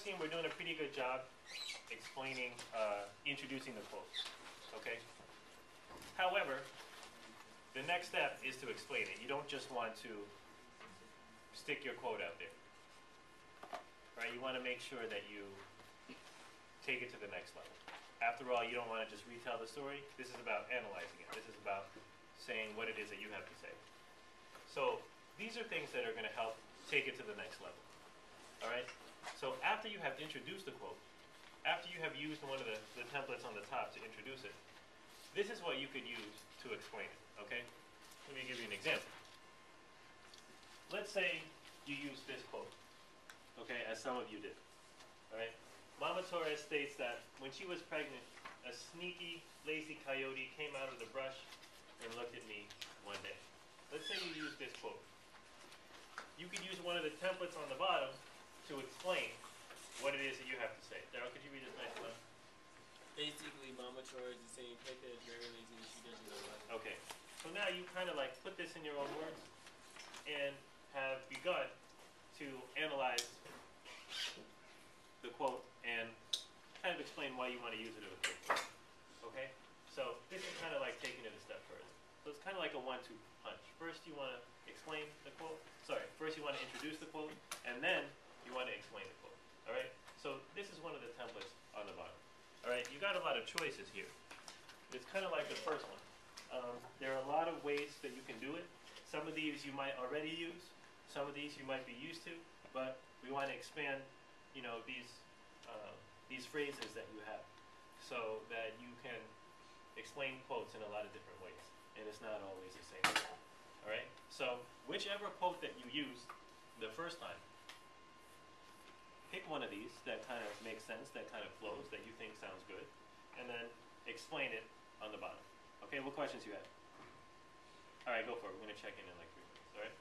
seen, we're doing a pretty good job explaining, introducing the quote. Okay? However, the next step is to explain it. You don't just want to stick your quote out there. Right? You want to make sure that you take it to the next level. After all, you don't want to just retell the story. This is about analyzing it. This is about saying what it is that you have to say. So these are things that are going to help take it to the next level. All right? So after you have introduced the quote, after you have used one of the templates on the top to introduce it, this is what you could use to explain it. Okay? Let me give you an example. Let's say you use this quote, okay, as some of you did. All right? Mama Torres states that when she was pregnant, a sneaky, lazy coyote came out of the brush and looked at me one day. Let's say you use this quote. You could use one of the templates on the bottom to explain what it is that you have to say. Daryl, could you read this next one? Basically, Mama Torres is saying Pepe is very lazy and she doesn't know why. Okay. So now you kind of like put this in your own words and have begun to analyze the quote and kind of explain why you want to use it. Okay? So this is kind of like taking it a step further. So it's kind of like a 1-2 punch. First you want to explain the quote. Sorry, first you want to introduce the quote, and then you want to explain the quote. All right? So this is one of the templates on the bottom. All right? You got a lot of choices here. It's kind of like the first one. There are a lot of ways that you can do it. Some of these you might already use. Some of these you might be used to, but we want to expand, you know, these phrases that you have, so that you can explain quotes in a lot of different ways, and it's not always the same. All right. So whichever quote that you use the first time, pick one of these that kind of makes sense, that kind of flows, that you think sounds good, and then explain it on the bottom. Okay. What questions you have? All right, go for it. We're gonna check in like 3 minutes. All right.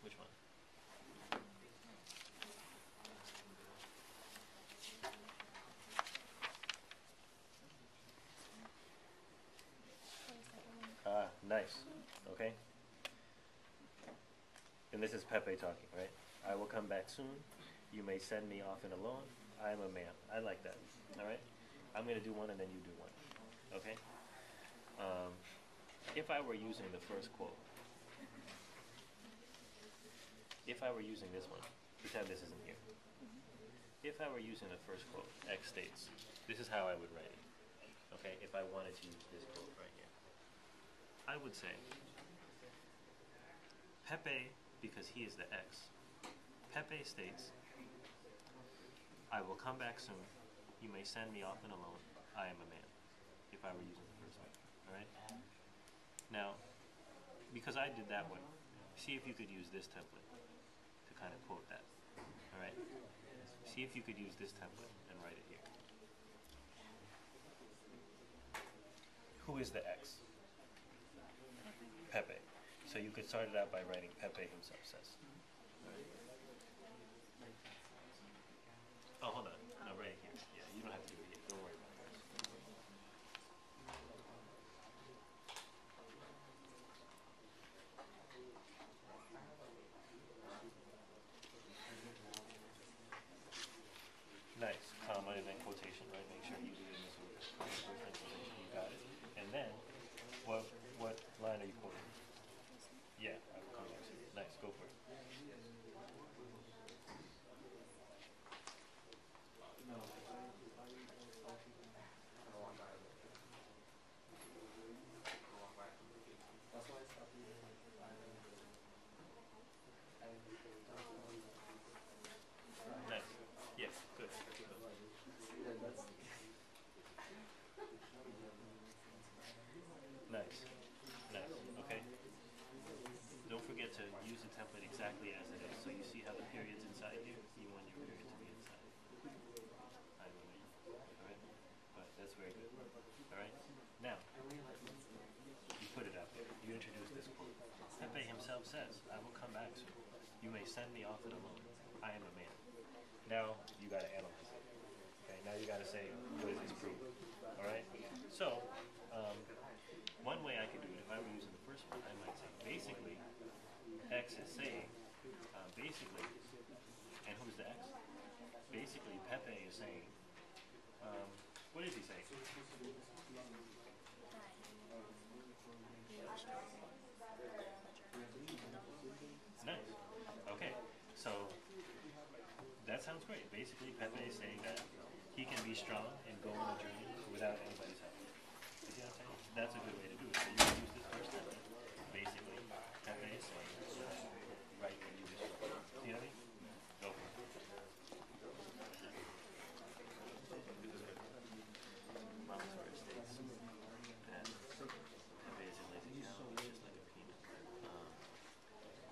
Which one? Ah, nice. Okay. And this is Pepe talking, right? I will come back soon. You may send me off and alone. I am a man. I like that. All right? I'm going to do one and then you do one. Okay? If I were using the first quote, if I were using this one, pretend this isn't here. If I were using the first quote, X states, this is how I would write it. Okay? If I wanted to use this quote right here, I would say, Pepe, because he is the X, Pepe states, I will come back soon. You may send me off and alone. I am a man. If I were using the first one. Alright? Now, because I did that one, see if you could use this template to kind of quote that. Alright? See if you could use this template and write it here. Who is the X? Pepe. So you could start it out by writing Pepe himself says. Oh, hold on. No, right here. Yeah, you don't have to do it yet. Don't worry about it. Nice. Comma and then quotation, right? Make sure you do it in this order. First then quotation, you got it. And then, what line are you quoting? Yeah, I will come back to you. Nice, go for it. Nice. Yes, good. Nice. Nice. Okay. Don't forget to use the template exactly as it is. So you see how the period's inside here? You want your period to be inside. I don't know. Alright? But that's very good. Alright? Now, you put it out there. You introduce this quote. Pepe himself says, I will come back soon. You You may send me off it alone. I am a man. Now you gotta analyze it. Okay, now you gotta say, what does this prove? Alright? So, one way I could do it, if I were using the first one, I might say, basically, X is saying, basically, and who's the X? Basically, Pepe is saying, what is he saying? Nice. Okay, so that sounds great. Basically, Pepe is saying that he can be strong and go on a journey without anybody's help. You see what I'm saying? That's a good way to do it. So you can use this first sentence. Basically, Pepe is saying, right when you just, see what I mean? Go for it. Montessori states that Pepe is a lazy cow, he's just like a peanut.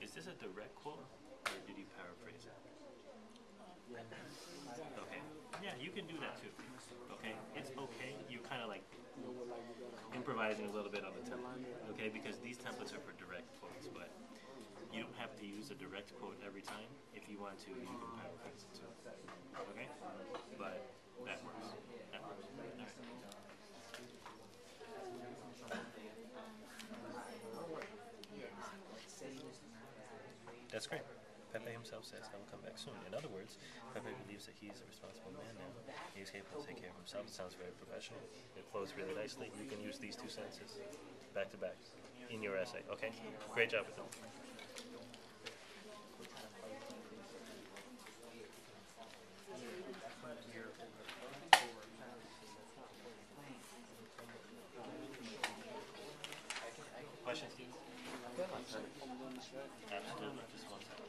Is this a direct quote, or did you paraphrase it? Okay. Yeah, you can do that too. Okay. It's okay. You're kind of like improvising a little bit on the template. Okay, because these templates are for direct quotes, but you don't have to use a direct quote every time. If you want to, you can paraphrase it too. Okay. But that works. That works. All right. That's great. Pepe himself says I will come back soon. In other words, Pepe believes that he is a responsible man now. He is capable of taking care of himself. It sounds very professional. It flows really nicely. You can use these two sentences back to back in your essay. Okay? Great job with them. Questions, Steve? Absolutely. Just one second.